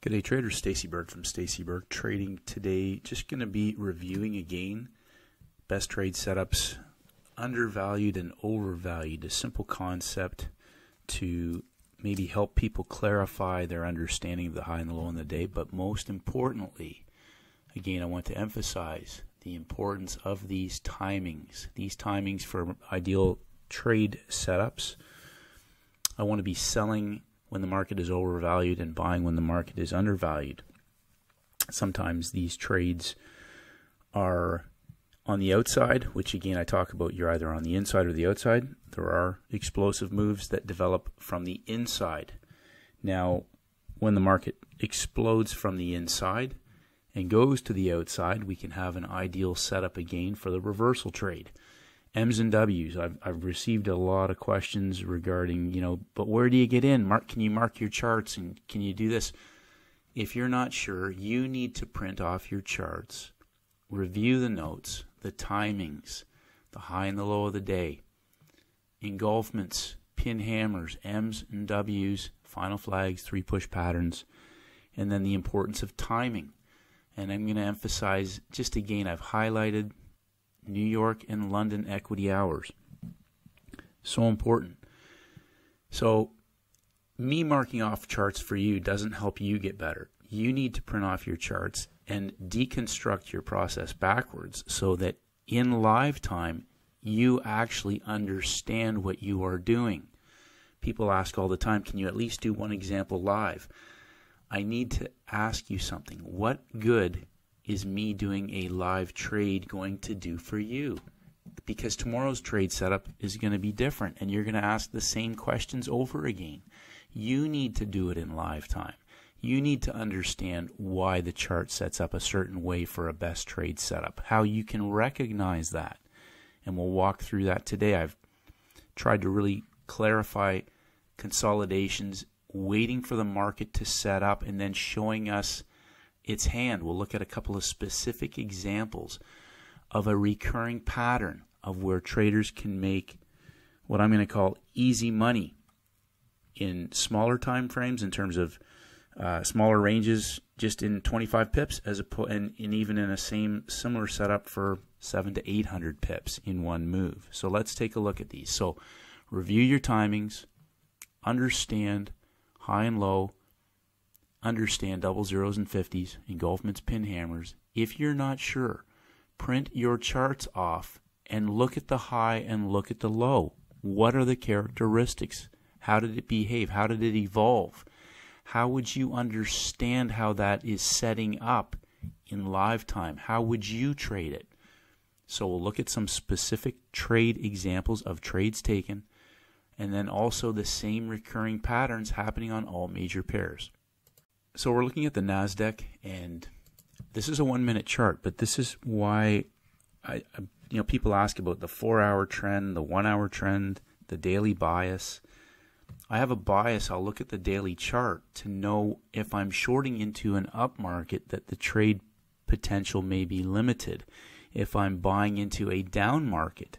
Good day, traders. Stacey Burke from Stacey Burke Trading. Today, just going to be reviewing again best trade setups, undervalued and overvalued. A simple concept to maybe help people clarify their understanding of the high and the low in the day. But most importantly, again, I want to emphasize the importance of these timings. These timings for ideal trade setups. I want to be selling when the market is overvalued and buying when the market is undervalued. Sometimes these trades are on the outside, which again I talk about, you're either on the inside or the outside. There are explosive moves that develop from the inside. Now, when the market explodes from the inside and goes to the outside, we can have an ideal setup again for the reversal trade. M's and W's. I've received a lot of questions regarding, but where do you get in? Can you mark your charts and can you do this? If you're not sure, you need to print off your charts, review the notes, the timings, the high and the low of the day, engulfments, pin hammers, M's and W's, final flags, 3 push patterns, and then the importance of timing. And I'm going to emphasize, just again, I've highlighted New York and London equity hours. So important. So me marking off charts for you doesn't help you get better. You need to print off your charts and deconstruct your process backwards so that in live time you actually understand what you are doing. People ask all the time, can you at least do one example live? I need to ask you something. What good is me doing a live trade going to do for you? Because tomorrow's trade setup is going to be different and you're going to ask the same questions over again. You need to do it in live time. You need to understand why the chart sets up a certain way for a best trade setup, how you can recognize that. And we'll walk through that today. I've tried to really clarify consolidations, waiting for the market to set up and then showing us its hand. We'll look at a couple of specific examples of a recurring pattern of where traders can make what I'm going to call easy money in smaller time frames in terms of smaller ranges, just in 25 pips, and even in a similar setup for 700 to 800 pips in one move. So let's take a look at these. So review your timings, understand high and low, understand double zeros and 50s, engulfments, pin hammers. If you're not sure, print your charts off and look at the high and look at the low. What are the characteristics? How did it behave? How did it evolve? How would you understand how that is setting up in live time? How would you trade it? So we'll look at some specific trade examples of trades taken, and then also the same recurring patterns happening on all major pairs. So we're looking at the Nasdaq, and this is a 1-minute chart, but this is why people ask about the 4-hour trend, the 1-hour trend, the daily bias. I have a bias. I'll look at the daily chart to know if I'm shorting into an up market that the trade potential may be limited. If I'm buying into a down market,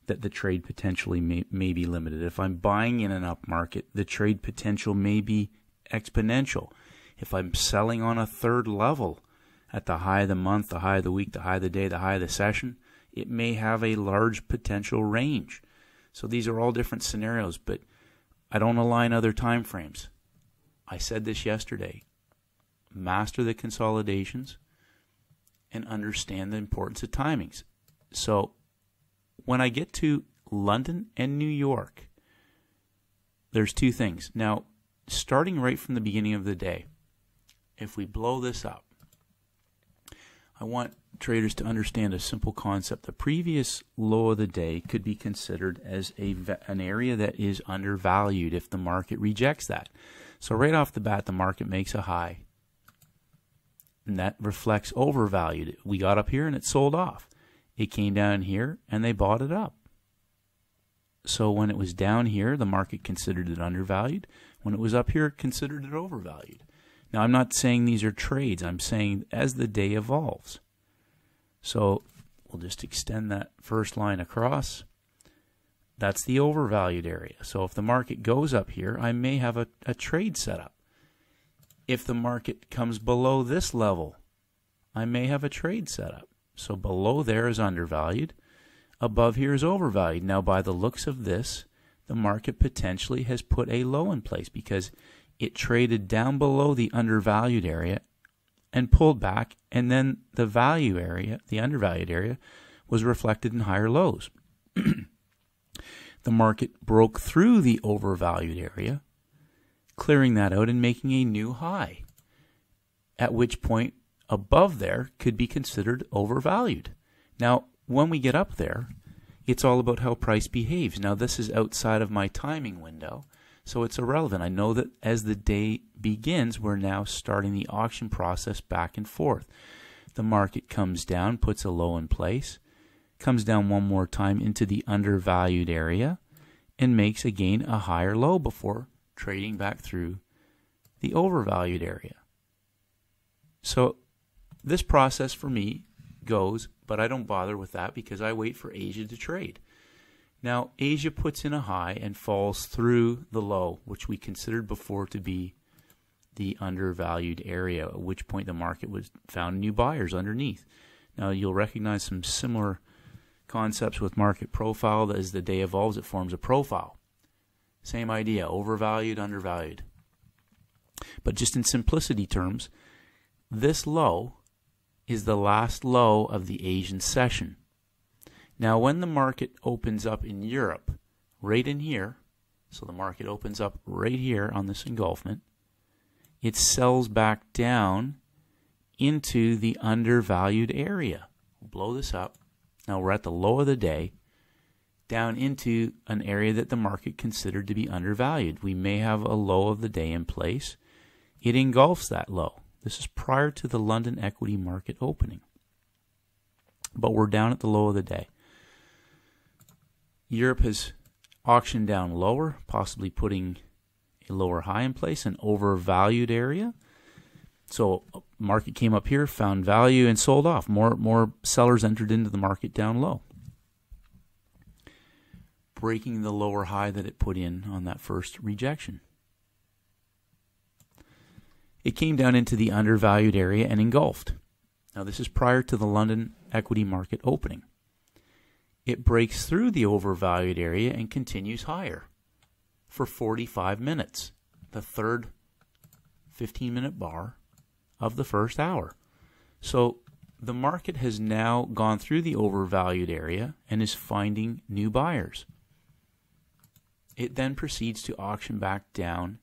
that the trade potentially may be limited. If I'm buying in an up market, the trade potential may be exponential. If I'm selling on a third level at the high of the month, the high of the week, the high of the day, the high of the session, it may have a large potential range. So these are all different scenarios, but I don't align other time frames. I said this yesterday. Master the consolidations and understand the importance of timings. So when I get to London and New York, there's two things. Now, starting right from the beginning of the day, if we blow this up, I want traders to understand a simple concept. The previous low of the day could be considered as an area that is undervalued if the market rejects that. So right off the bat, the market makes a high, and that reflects overvalued. We got up here and it sold off. It came down here and they bought it up. So when it was down here, the market considered it undervalued. When it was up here, it considered it overvalued. Now, I'm not saying these are trades. I'm saying as the day evolves. So we'll just extend that first line across. That's the overvalued area. So if the market goes up here, I may have a trade set up. If the market comes below this level, I may have a trade set up. So below there is undervalued. Above here is overvalued. Now, by the looks of this, the market potentially has put a low in place because it traded down below the undervalued area and pulled back, and then the value area, the undervalued area, was reflected in higher lows. The market broke through the overvalued area, clearing that out and making a new high, at which point above there could be considered overvalued. Now, when we get up there, it's all about how price behaves. Now, this is outside of my timing window, so it's irrelevant. I know that as the day begins, we're now starting the auction process back and forth. The market comes down, puts a low in place, comes down one more time into the undervalued area, and makes again a higher low before trading back through the overvalued area. So this process for me goes, but I don't bother with that because I wait for Asia to trade. Now, Asia puts in a high and falls through the low, which we considered before to be the undervalued area, at which point the market was found new buyers underneath. Now, you'll recognize some similar concepts with market profile. As the day evolves, it forms a profile. Same idea, overvalued, undervalued. But just in simplicity terms, this low is the last low of the Asian session. Now, when the market opens up in Europe, right in here, so the market opens up right here on this engulfment, it sells back down into the undervalued area. We'll blow this up. Now we're at the low of the day, down into an area that the market considered to be undervalued. We may have a low of the day in place. It engulfs that low. This is prior to the London equity market opening. But we're down at the low of the day. Europe has auctioned down lower, possibly putting a lower high in place, an overvalued area. So market came up here, found value, and sold off. More sellers entered into the market down low, breaking the lower high that it put in on that first rejection. It came down into the undervalued area and engulfed. Now, this is prior to the London equity market opening. It breaks through the overvalued area and continues higher for 45 minutes, the third 15-minute bar of the first hour. So the market has now gone through the overvalued area and is finding new buyers. It then proceeds to auction back down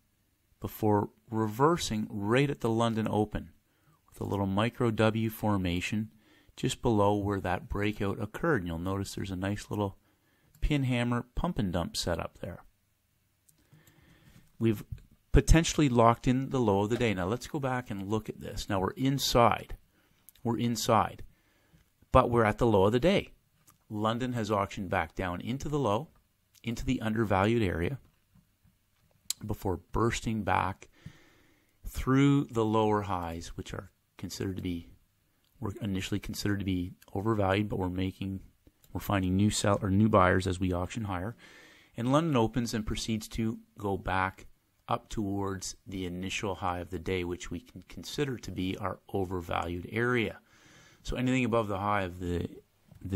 before reversing right at the London Open with a little micro W formation just below where that breakout occurred. And you'll notice there's a nice little pin hammer pump and dump set up there. We've potentially locked in the low of the day. Now let's go back and look at this. Now we're inside. We're inside. But we're at the low of the day. London has auctioned back down into the low, into the undervalued area, before bursting back through the lower highs, which are considered to be, were initially considered to be overvalued, but we're finding new buyers as we auction higher. And London opens and proceeds to go back up towards the initial high of the day, which we can consider to be our overvalued area. So anything above the high of the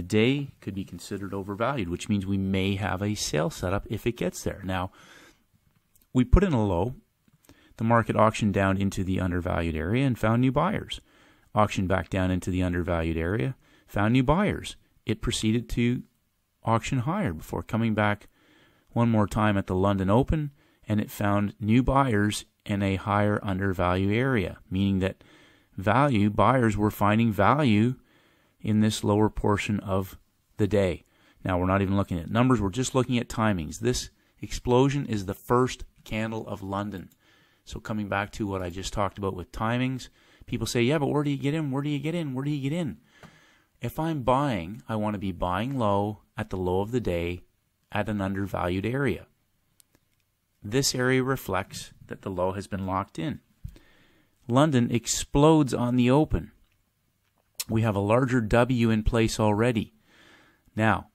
day could be considered overvalued, which means we may have a sale setup if it gets there. Now, we put in a low. The market auctioned down into the undervalued area and found new buyers. Auctioned back down into the undervalued area, found new buyers. It proceeded to auction higher before coming back one more time at the London Open, and it found new buyers in a higher undervalue area, meaning that buyers were finding value in this lower portion of the day. Now, we're not even looking at numbers, we're just looking at timings. This explosion is the first candle of London. So coming back to what I just talked about with timings, people say, yeah, but where do you get in? Where do you get in? Where do you get in? If I'm buying, I want to be buying low at the low of the day at an undervalued area. This area reflects that the low has been locked in. London explodes on the open. We have a larger W in place already. Now,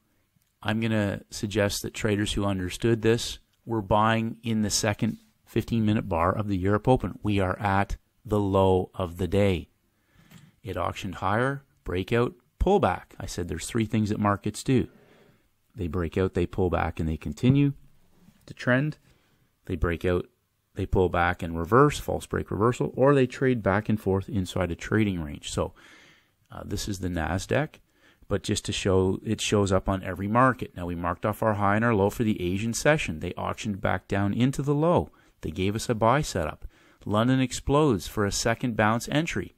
I'm going to suggest that traders who understood this were buying in the second 15-minute bar of the Europe Open. We are at the low of the day. It auctioned higher, breakout, pullback. I said there's three things that markets do. They break out, they pull back, and they continue to trend. They break out, they pull back and reverse, false break reversal, or they trade back and forth inside a trading range. So this is the Nasdaq, but just to show, it shows up on every market. Now we marked off our high and our low for the Asian session. They auctioned back down into the low. They gave us a buy setup. London explodes for a second bounce entry.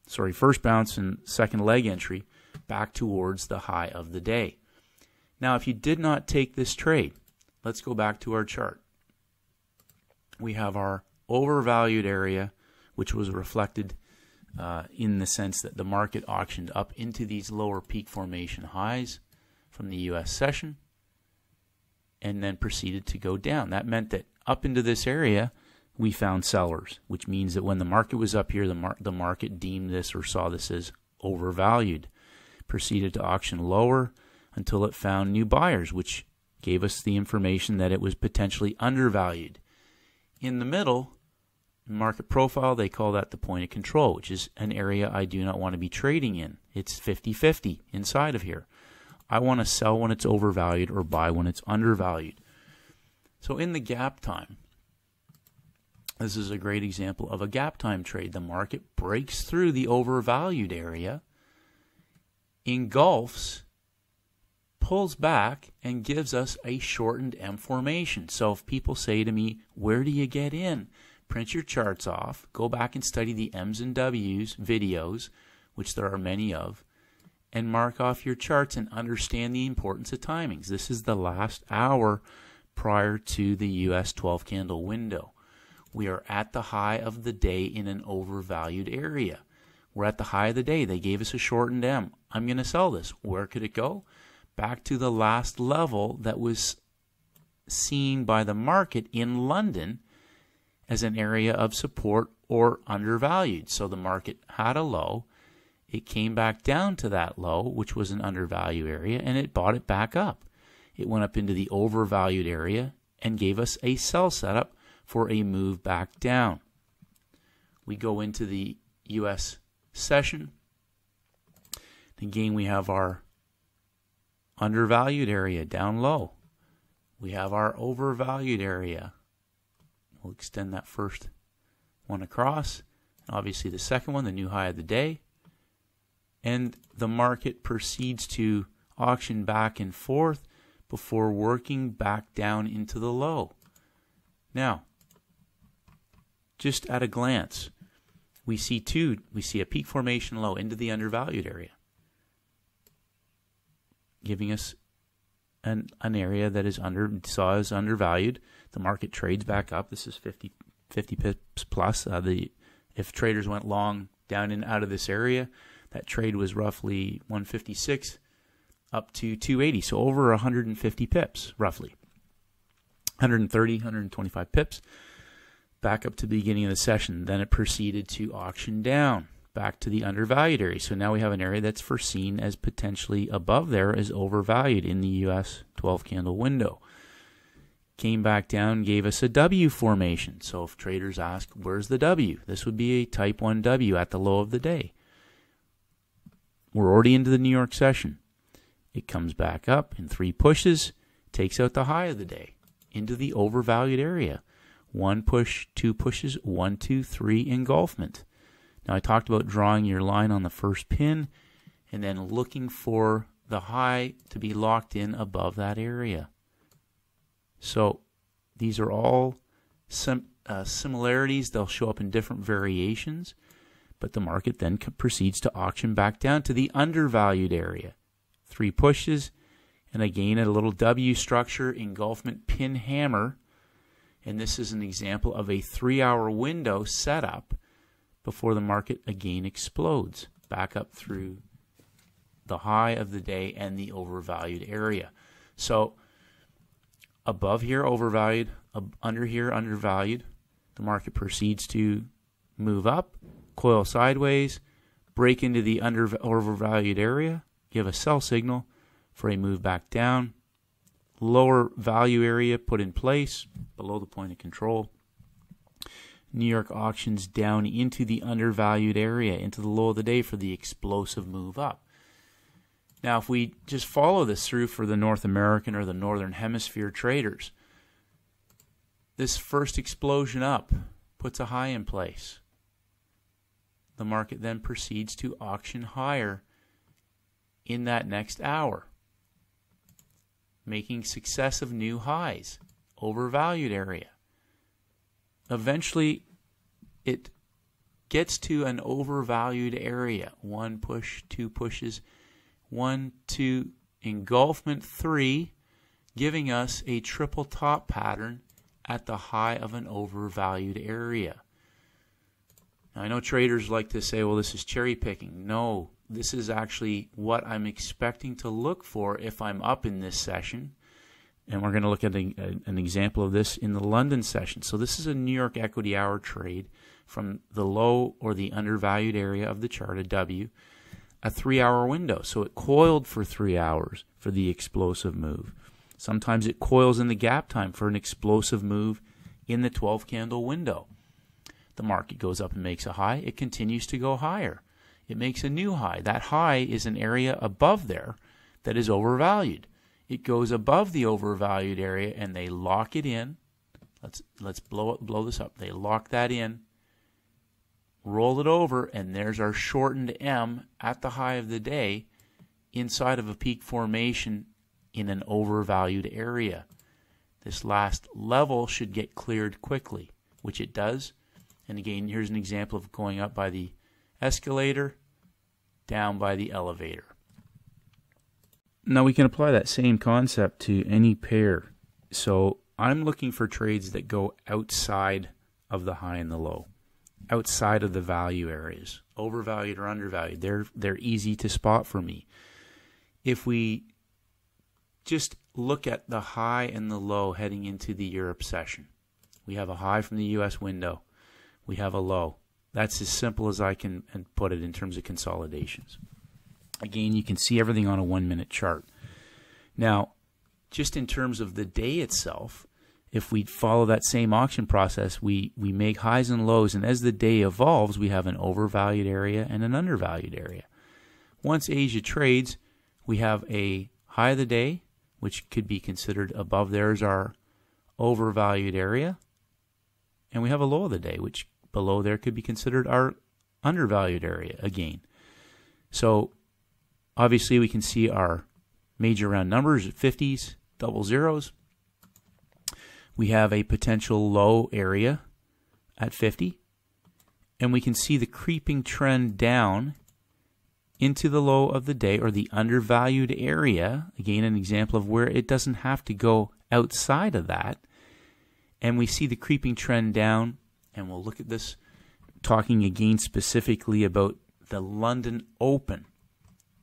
Sorry, first bounce and second leg entry back towards the high of the day. Now, if you did not take this trade, let's go back to our chart. We have our overvalued area, which was reflected in the sense that the market auctioned up into these lower peak formation highs from the U.S. session and then proceeded to go down. That meant that up into this area, we found sellers, which means that when the market was up here, the market deemed this or saw this as overvalued. Proceeded to auction lower until it found new buyers, which gave us the information that it was potentially undervalued. In the middle, market profile, they call that the point of control, which is an area I do not want to be trading in. It's 50-50 inside of here. I want to sell when it's overvalued or buy when it's undervalued. So in the gap time, this is a great example of a gap time trade. The market breaks through the overvalued area, engulfs, pulls back, and gives us a shortened M formation. So if people say to me, where do you get in? Print your charts off, go back and study the M's and W's videos, which there are many of, and mark off your charts and understand the importance of timings. This is the last hour prior to the US 12 candle window. We are at the high of the day in an overvalued area. We're at the high of the day. They gave us a shortened M. I'm going to sell this. Where could it go? Back to the last level that was seen by the market in London as an area of support or undervalued. So the market had a low. It came back down to that low, which was an undervalued area, and it bought it back up. It went up into the overvalued area and gave us a sell setup for a move back down. We go into the U.S. session. Again, we have our undervalued area down low. We have our overvalued area. We'll extend that first one across. Obviously the second one, the new high of the day. And the market proceeds to auction back and forth before working back down into the low. Now, just at a glance, we see a peak formation low into the undervalued area, giving us an area that is undervalued. The market trades back up. This is 50 pips plus. If traders went long down and out of this area, that trade was roughly 156 up to 280, so over 150 pips roughly. 130, 125 pips back up to the beginning of the session. Then it proceeded to auction down back to the undervalued area. So now we have an area that's foreseen as potentially above there as overvalued in the US 12 candle window. Came back down, gave us a W formation. So if traders ask, where's the W? This would be a type 1 W at the low of the day. We're already into the New York session. It comes back up in 3 pushes, takes out the high of the day into the overvalued area. 1 push, 2 pushes, 1, 2, 3 engulfment. Now I talked about drawing your line on the first pin and then looking for the high to be locked in above that area. So these are all similarities. They'll show up in different variations, but the market then proceeds to auction back down to the undervalued area. 3 pushes, and again a little W structure, engulfment, pin, hammer. And this is an example of a 3-hour window setup before the market again explodes back up through the high of the day and the overvalued area. So above here overvalued, under here undervalued. The market proceeds to move up, coil sideways, break into the overvalued area, give a sell signal for a move back down. Lower value area put in place below the point of control. New York auctions down into the undervalued area, into the low of the day for the explosive move up. Now, if we just follow this through for the North American or the Northern Hemisphere traders, this first explosion up puts a high in place. The market then proceeds to auction higher in that next hour, making successive new highs, overvalued area. Eventually, it gets to an overvalued area. 1 push, 2 pushes, 1, 2, engulfment 3, giving us a triple top pattern at the high of an overvalued area. Now, I know traders like to say, well, this is cherry picking. No, this is actually what I'm expecting to look for if I'm up in this session. And we're going to look at an example of this in the London session. So this is a New York equity hour trade from the low or the undervalued area of the chart, a W, a 3-hour window. So it coiled for 3 hours for the explosive move. Sometimes it coils in the gap time for an explosive move in the 12-candle window. The market goes up and makes a high. It continues to go higher. It makes a new high. That high is an area above there that is overvalued. It goes above the overvalued area and they lock it in. Let's blow this up. They lock that in, roll it over, and there's our shortened M at the high of the day inside of a peak formation in an overvalued area. This last level should get cleared quickly, which it does. And again, here's an example of going up by the escalator, down by the elevator. Now we can apply that same concept to any pair. So I'm looking for trades that go outside of the high and the low, outside of the value areas, overvalued or undervalued. They're easy to spot for me. If we just look at the high and the low heading into the Europe session, we have a high from the US window. We have a low. That's as simple as I can put it in terms of consolidations. Again, you can see everything on a 1-minute chart. Now, just in terms of the day itself, if we follow that same auction process, we make highs and lows, and as the day evolves, we have an overvalued area and an undervalued area. Once Asia trades, we have a high of the day, which could be considered above there is our overvalued area, and we have a low of the day, which below there could be considered our undervalued area again. So obviously we can see our major round numbers at 50s, double zeros. We have a potential low area at 50, and we can see the creeping trend down into the low of the day or the undervalued area. Again, an example of where it doesn't have to go outside of that. And we see the creeping trend down, and we'll look at this talking again specifically about the London Open.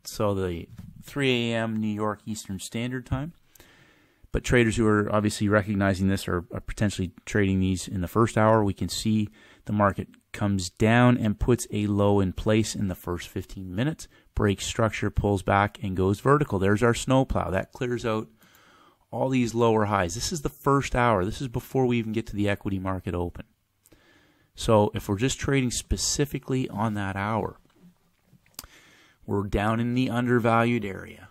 So the 3 a.m. New York Eastern Standard Time. But traders who are obviously recognizing this are potentially trading these in the first hour. We can see the market comes down and puts a low in place in the first 15 minutes, breaks structure, pulls back, and goes vertical. There's our snowplow. That clears out all these lower highs. This is the first hour. This is before we even get to the equity market open. So if we're just trading specifically on that hour, we're down in the undervalued area.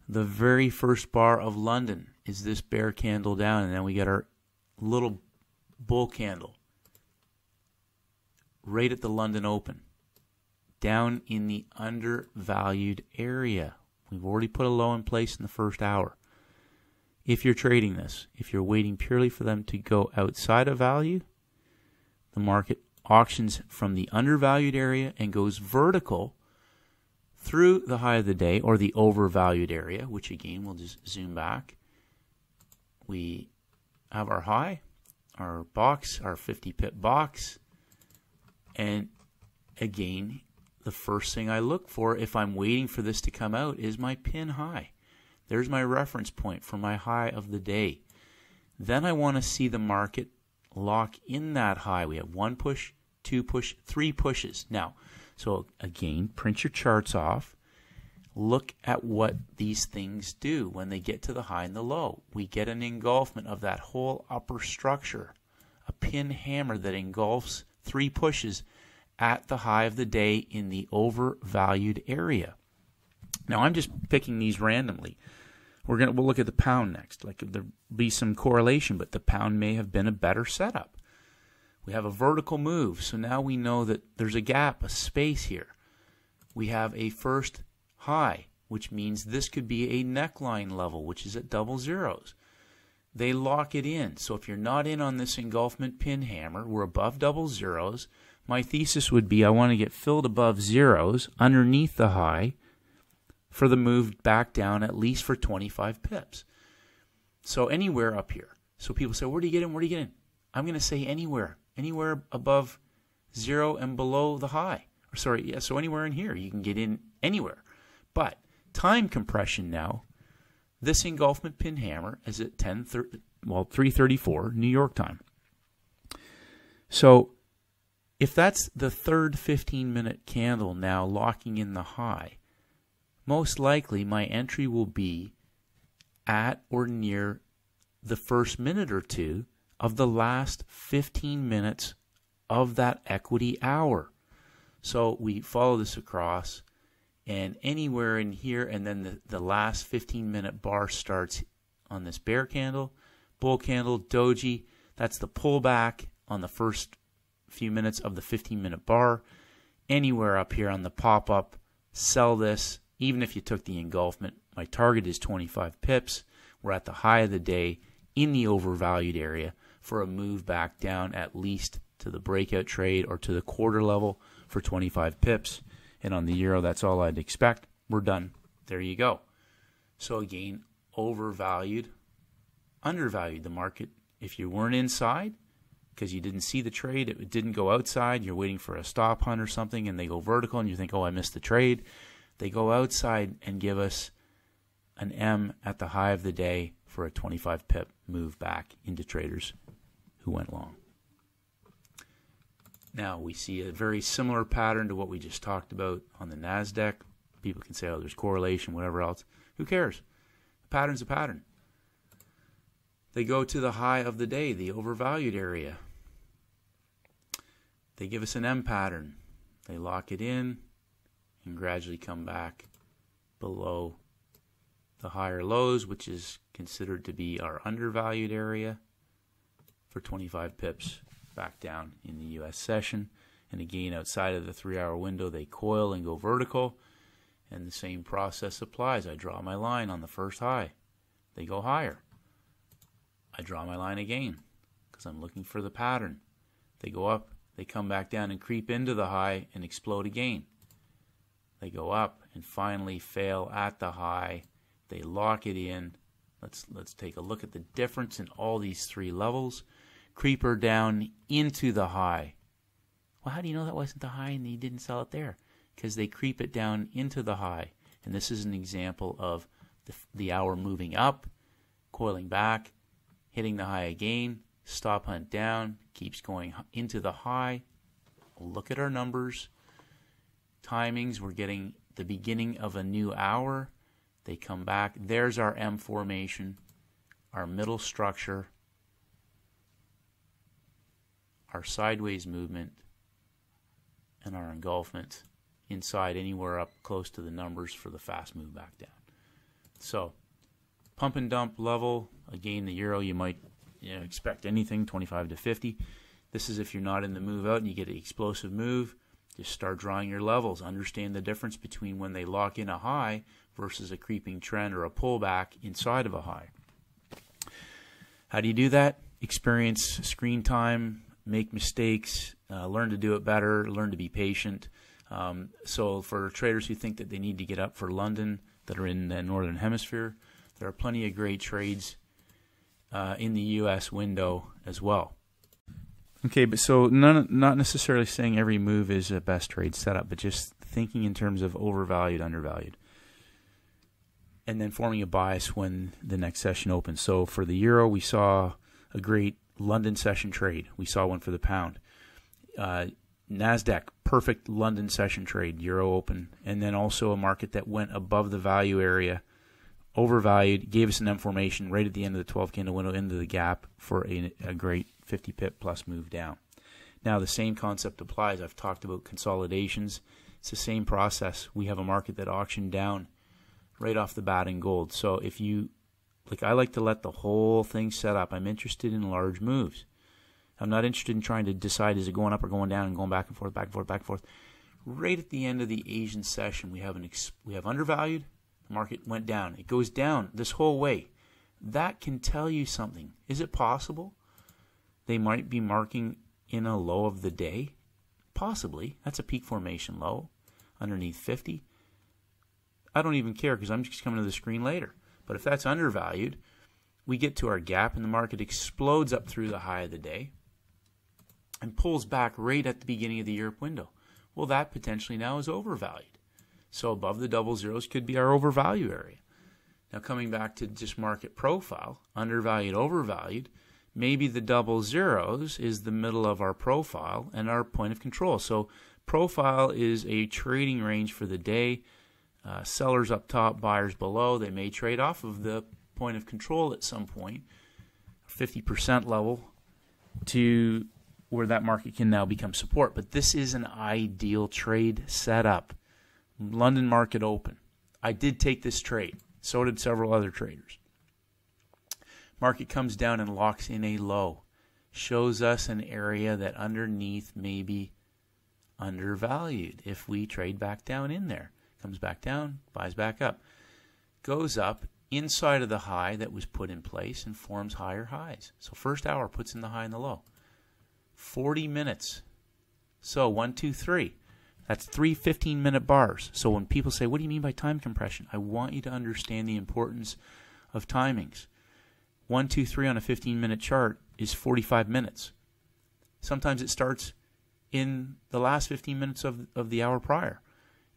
The very first bar of London is this bear candle down, and then we get our little bull candle right at the London Open, down in the undervalued area. We've already put a low in place in the first hour. If you're trading this, if you're waiting purely for them to go outside of value, the market auctions from the undervalued area and goes vertical through the high of the day or the overvalued area, which again, we'll just zoom back. We have our high, our box, our 50-pip box, and again, the first thing I look for if I'm waiting for this to come out is my pin high. There's my reference point for my high of the day. Then I want to see the market lock in that high. We have 1 push, 2 push, 3 pushes. Now, so again, print your charts off. Look at what these things do when they get to the high and the low. We get an engulfment of that whole upper structure, a pin hammer that engulfs 3 pushes at the high of the day in the overvalued area. Now I'm just picking these randomly. We'll look at the pound next. Like there'll be some correlation, but the pound may have been a better setup. We have a vertical move, so now we know that there's a gap, a space here. We have a first high, which means this could be a neckline level, which is at double zeros. They lock it in. So if you're not in on this engulfment pin hammer, we're above double zeros. My thesis would be I want to get filled above zeros underneath the high for the move back down at least for 25 pips. So anywhere up here. So people say, where do you get in? Where do you get in? I'm going to say anywhere. Anywhere above 0 and below the high. Or sorry, yeah, so anywhere in here. You can get in anywhere. But time compression now, this engulfment pin hammer is at 3:34 New York time. So if that's the third 15-minute candle now locking in the high, most likely my entry will be at or near the first minute or two of the last 15 minutes of that equity hour. So we follow this across, and anywhere in here, and then the last 15-minute bar starts on this bear candle, bull candle, doji. That's the pullback on the first few minutes of the 15-minute bar. Anywhere up here on the pop-up, sell this. Even if you took the engulfment, my target is 25 pips. We're at the high of the day in the overvalued area for a move back down at least to the breakout trade or to the quarter level for 25 pips. And on the euro, that's all I'd expect. We're done. There you go. So again, overvalued, undervalued. The market, if you weren't inside because you didn't see the trade, it didn't go outside, you're waiting for a stop hunt or something, and they go vertical and you think, oh, I missed the trade. They go outside and give us an M at the high of the day for a 25 pip move back into traders who went long. Now we see a very similar pattern to what we just talked about on the Nasdaq. People can say, oh, there's correlation, whatever else. Who cares? The pattern's a pattern. They go to the high of the day, the overvalued area. They give us an M pattern. They lock it in and gradually come back below the higher lows, which is considered to be our undervalued area, for 25 pips back down in the U.S. session. And again, outside of the 3-hour window, they coil and go vertical, and the same process applies. I draw my line on the first high. They go higher. I draw my line again because I'm looking for the pattern. They go up, they come back down and creep into the high and explode again. They go up and finally fail at the high. They lock it in. Let's take a look at the difference in all these three levels. Creeper down into the high. Well, how do you know that wasn't the high and you didn't sell it there? Because they creep it down into the high. And this is an example of the hour moving up, coiling back, hitting the high again, stop hunt down, keeps going into the high. Look at our numbers. Timings, we're getting the beginning of a new hour. They come back. There's our M formation, our middle structure, our sideways movement, and our engulfment inside anywhere up close to the numbers for the fast move back down. So, pump and dump level, again, the euro, you might expect anything, 25 to 50. This is if you're not in the move out and you get an explosive move. Just start drawing your levels. Understand the difference between when they lock in a high versus a creeping trend or a pullback inside of a high. How do you do that? Experience screen time, make mistakes, learn to do it better, learn to be patient. So for traders who think that they need to get up for London that are in the Northern Hemisphere, there are plenty of great trades in the U.S. window as well. Okay, but so not necessarily saying every move is a best trade setup, but just thinking in terms of overvalued, undervalued, and then forming a bias when the next session opens. So for the euro, we saw a great London session trade. We saw one for the pound. Nasdaq, perfect London session trade, euro open, and then also a market that went above the value area, overvalued, gave us an M formation right at the end of the 12 candle window into the gap for a great 50 pip plus move down. Now the same concept applies. I've talked about consolidations. It's the same process. We have a market that auctioned down right off the bat in gold. So if you, like, I like to let the whole thing set up. I'm interested in large moves. I'm not interested in trying to decide is it going up or going down and going back and forth, back and forth, back and forth. Right at the end of the Asian session, we have undervalued. The market went down. It goes down this whole way. That can tell you something. Is it possible they might be marking in a low of the day? Possibly. That's a peak formation low underneath 50. I don't even care because I'm just coming to the screen later. But if that's undervalued, we get to our gap and the market explodes up through the high of the day and pulls back right at the beginning of the Europe window. Well, that potentially now is overvalued. So above the double zeros could be our overvalue area. Now coming back to just market profile, undervalued, overvalued, maybe the double zeros is the middle of our profile and our point of control. So profile is a trading range for the day. Sellers up top, buyers below. They may trade off of the point of control at some point, 50% level, to where that market can now become support. But this is an ideal trade setup. London market open. I did take this trade. So did several other traders. Market comes down and locks in a low. Shows us an area that underneath may be undervalued if we trade back down in there. Comes back down, buys back up. Goes up inside of the high that was put in place and forms higher highs. So first hour puts in the high and the low. 40 minutes. So 1, 2, 3. That's 3 15-minute bars. So when people say, what do you mean by time compression? I want you to understand the importance of timings. 1, 2, 3 on a 15-minute chart is 45 minutes. Sometimes it starts in the last 15 minutes of the hour prior,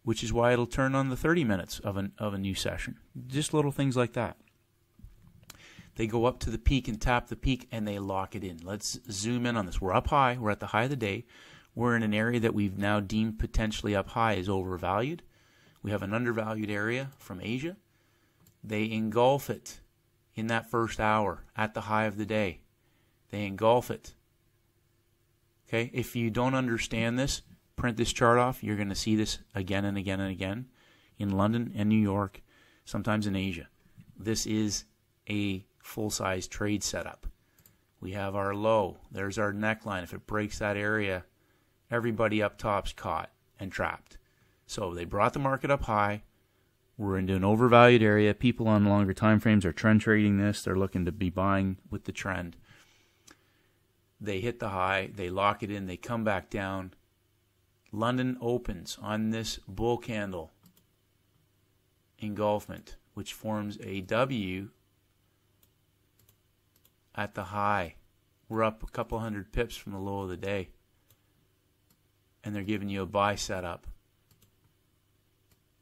which is why it'll turn on the 30 minutes of a new session. Just little things like that. They go up to the peak and tap the peak and they lock it in. Let's zoom in on this. We're up high. We're at the high of the day. We're in an area that we've now deemed potentially up high is overvalued. We have an undervalued area from Asia. They engulf it in that first hour at the high of the day. They engulf it. Okay, if you don't understand this, print this chart off. You're going to see this again and again and again in London and New York, sometimes in Asia. This is a full-size trade setup. We have our low. There's our neckline. If it breaks that area, everybody up top's caught and trapped. So they brought the market up high. We're into an overvalued area. People on longer time frames are trend trading this. They're looking to be buying with the trend. They hit the high. They lock it in. They come back down. London opens on this bull candle engulfment, which forms a W at the high. We're up a couple hundred pips from the low of the day. And they're giving you a buy setup.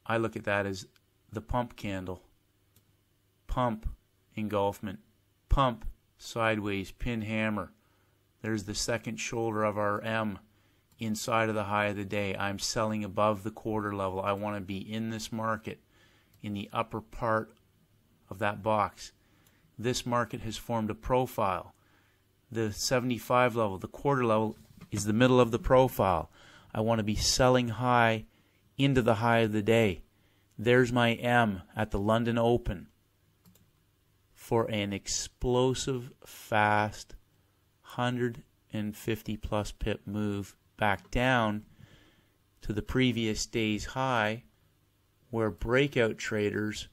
I look at that as the pump candle. Pump engulfment. Pump sideways pin hammer. There's the second shoulder of our M inside of the high of the day. I'm selling above the quarter level. I want to be in this market in the upper part of that box. This market has formed a profile. The 75 level, the quarter level, is the middle of the profile. I want to be selling high into the high of the day. There's my M at the London Open for an explosive, fast, 150 plus pip move back down to the previous day's high, where breakout traders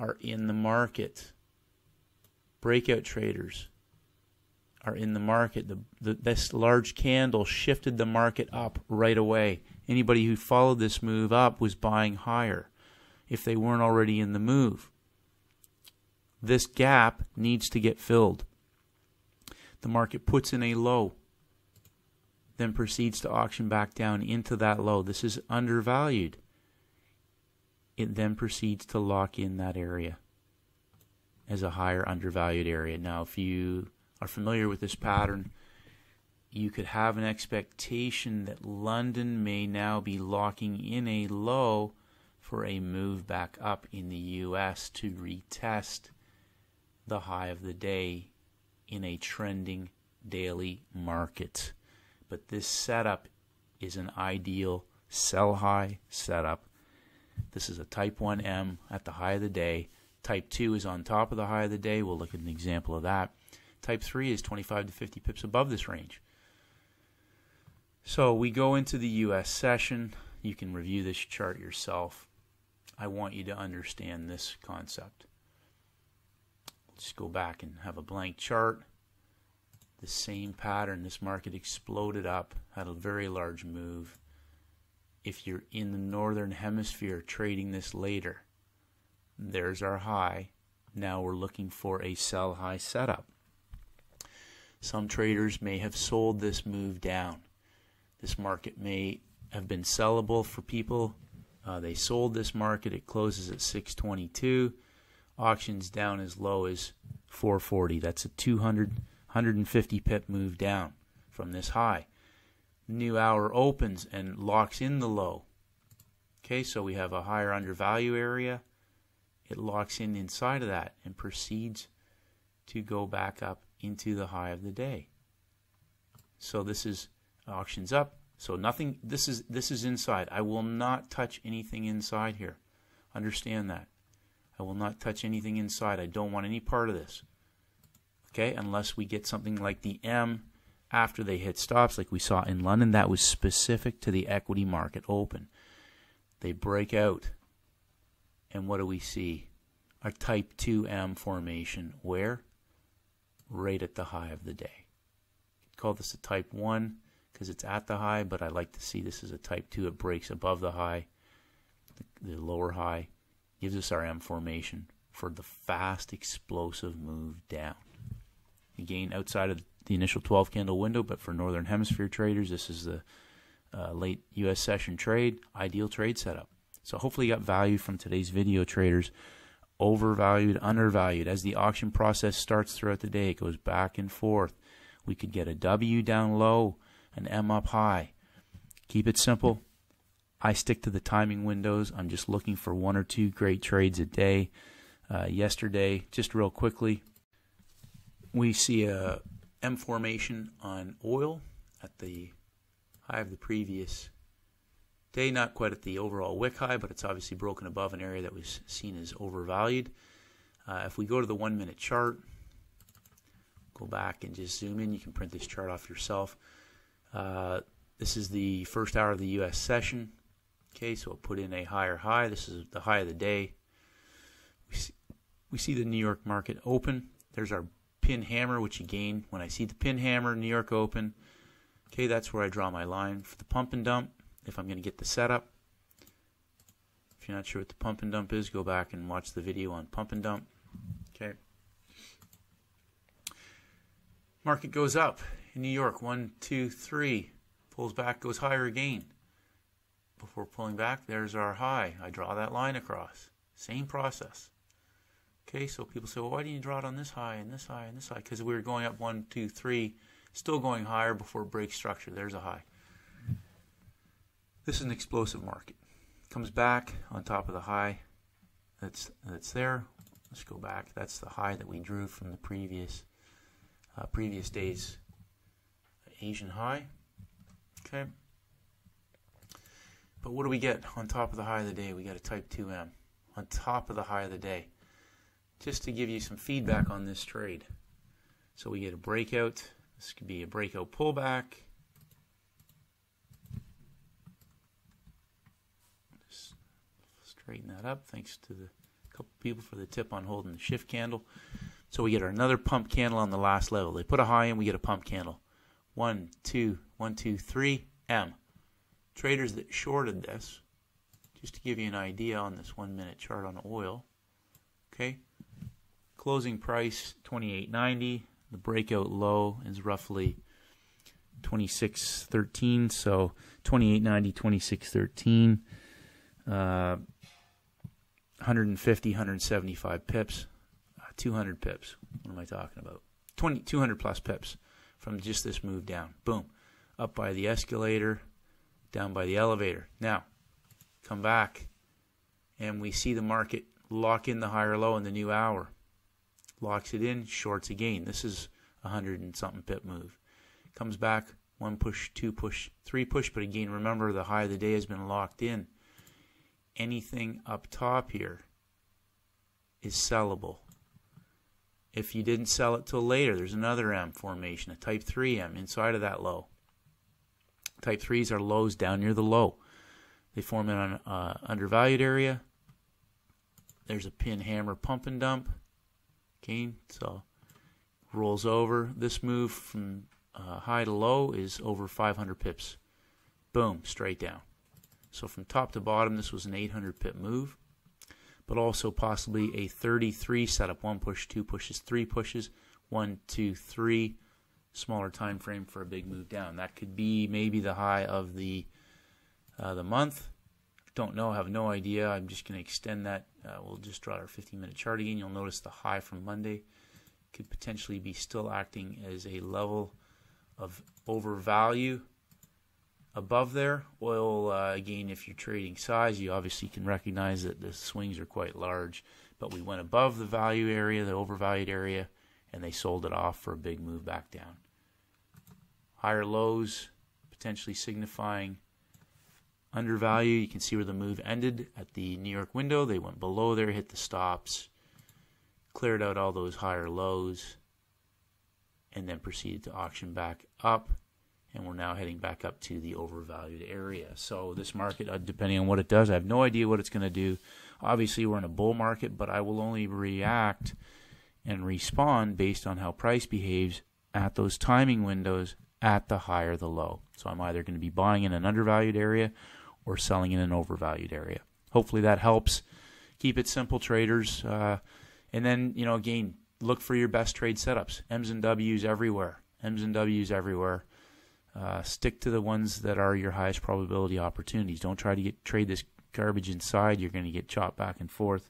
are in the market. Breakout traders are in the market. This large candle shifted the market up right away. Anybody who followed this move up was buying higher if they weren't already in the move. This gap needs to get filled. The market puts in a low, then proceeds to auction back down into that low. This is undervalued. It then proceeds to lock in that area as a higher undervalued area. Now, if you are familiar with this pattern, you could have an expectation that London may now be locking in a low for a move back up in the US to retest the high of the day in a trending daily markets. But this setup is an ideal sell high setup. This is a type 1M at the high of the day. Type 2 is on top of the high of the day. We'll look at an example of that. Type 3 is 25 to 50 pips above this range. So we go into the U.S. session. You can review this chart yourself. I want you to understand this concept. Let's go back and have a blank chart. The same pattern. This market exploded up, had a very large move. If you're in the northern hemisphere trading this later, there's our high. Now we're looking for a sell high setup. Some traders may have sold this move down. This market may have been sellable for people. They sold this market. It closes at 622. Auctions down as low as 440. That's a 150 pip move down from this high. New hour opens and locks in the low. Okay, so we have a higher undervalue area. It locks in inside of that and proceeds to go back up into the high of the day. So this is auctions up. So nothing, this is inside. I will not touch anything inside here. Understand that. I will not touch anything inside. I don't want any part of this. Okay, unless we get something like the M after they hit stops like we saw in London. That was specific to the equity market open. They break out. And what do we see? A type 2M formation. Where? Right at the high of the day. Call this a type 1 because it's at the high, but I like to see this as a type 2. It breaks above the high, the lower high. Gives us our M formation for the fast, explosive move down. Again, outside of the initial 12 candle window, but for Northern Hemisphere traders, this is the late U.S. session trade, ideal trade setup. So hopefully you got value from today's video, traders. Overvalued, undervalued. As the auction process starts throughout the day, it goes back and forth. We could get a W down low, an M up high. Keep it simple. I stick to the timing windows. I'm just looking for 1 or 2 great trades a day. Yesterday, just real quickly, we see a M formation on oil at the high of the previous day. Not quite at the overall wick high, but it's obviously broken above an area that was seen as overvalued. If we go to the 1 minute chart, go back and just zoom in. You can print this chart off yourself. This is the first hour of the U.S. session. Okay, so I'll put in a higher high. This is the high of the day. We see the New York market open. There's our pin hammer, which again, when I see the pin hammer, New York open, okay, that's where I draw my line for the pump and dump. If I'm going to get the setup. If you're not sure what the pump and dump is, go back and watch the video on pump and dump. Okay. Market goes up in New York. 1, 2, 3. Pulls back, goes higher again. Before pulling back, there's our high. I draw that line across. Same process. Okay, so people say, well, why didn't you draw it on this high and this high and this high? Because we were going up 1, 2, 3, still going higher before it breaks structure. There's a high. This is an explosive market. Comes back on top of the high that's there. Let's go back. That's the high that we drew from the previous day's Asian high. Okay. But what do we get on top of the high of the day? We got a type 2M on top of the high of the day. Just to give you some feedback on this trade. So we get a breakout. This could be a breakout pullback. Just straighten that up. Thanks to the couple people for the tip on holding the shift candle. So we get another pump candle on the last level. They put a high in, we get a pump candle. 1, 2, 1, 2, 3, M. Traders that shorted this, just to give you an idea on this 1 minute chart on oil. Okay. Closing price 28.90. The breakout low is roughly 26.13. So 28.90, 26.13. 150, 175 pips. 200 pips. What am I talking about? 200 plus pips from just this move down. Boom. Up by the escalator, down by the elevator. Now, come back, and we see the market lock in the higher low in the new hour. Locks it in, shorts again. This is 100 and something pip move. Comes back, 1 push, 2 push, 3 push, but again, remember the high of the day has been locked in. Anything up top here is sellable. If you didn't sell it till later, there's another M formation, a type 3M inside of that low. Type 3s are lows down near the low. They form in an undervalued area. There's a pin hammer pump and dump. Okay, so rolls over. This move from high to low is over 500 pips. Boom, straight down. So from top to bottom, this was an 800 pip move, but also possibly a 33 setup. 1 push, 2 pushes, 3 pushes, 1, 2, 3. Smaller time frame for a big move down. That could be maybe the high of the month. Don't know, have no idea. I'm just going to extend that. We'll just draw our 15-minute chart again. You'll notice the high from Monday could potentially be still acting as a level of overvalue above there. Oil, again, if you're trading size, you obviously can recognize that the swings are quite large. But we went above the value area, the overvalued area, and they sold it off for a big move back down. Higher lows potentially signifying undervalue. You can see where the move ended at the New York window. They went below there, hit the stops, cleared out all those higher lows, and then proceeded to auction back up. And we're now heading back up to the overvalued area. So this market, depending on what it does, I have no idea what it's going to do. Obviously, we're in a bull market, but I will only react and respond based on how price behaves at those timing windows at the higher the low. So I'm either going to be buying in an undervalued area or selling in an overvalued area. Hopefully that helps. Keep it simple, traders. And then, again, look for your best trade setups. M's and W's everywhere. M's and W's everywhere. Stick to the ones that are your highest probability opportunities. Don't try to trade this garbage inside. You're going to get chopped back and forth.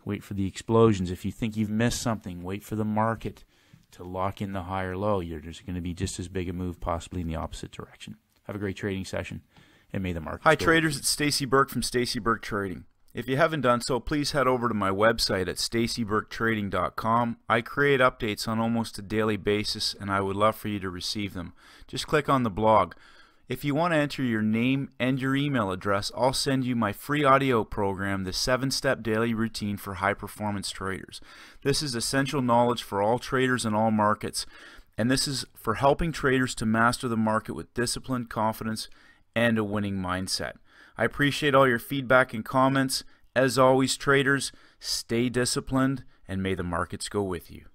Wait for the explosions. If you think you've missed something, wait for the market to lock in the higher low. There's going to be just as big a move, possibly in the opposite direction. Have a great trading session, and may the market. Hi traders, it's Stacey Burke from Stacey Burke Trading. If you haven't done so, please head over to my website at staceyburketrading.com. I create updates on almost a daily basis, and I would love for you to receive them. Just click on the blog. If you want to enter your name and your email address, I'll send you my free audio program, the 7-Step Daily Routine for High-Performance Traders. This is essential knowledge for all traders in all markets, and this is for helping traders to master the market with discipline, confidence, and a winning mindset. I appreciate all your feedback and comments. As always, traders, stay disciplined, and may the markets go with you.